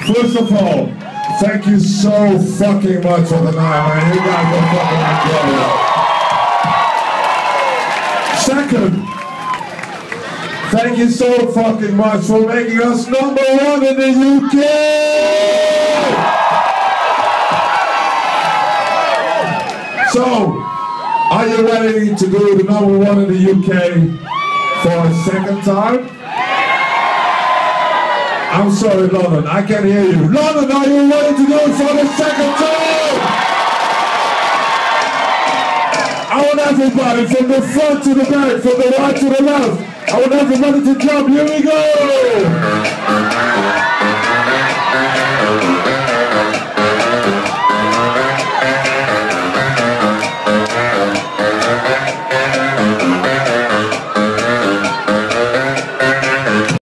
First of all, thank you so fucking much for the night, man. You guys are fucking incredible. Second, thank you so fucking much for making us #1 in the UK! So, are you ready to do the #1 in the UK for a second time? I'm sorry, London, I can't hear you. London, are you ready to do it for the second time? I want everybody from the front to the back, from the right to the left. I want everybody to jump. Here we go!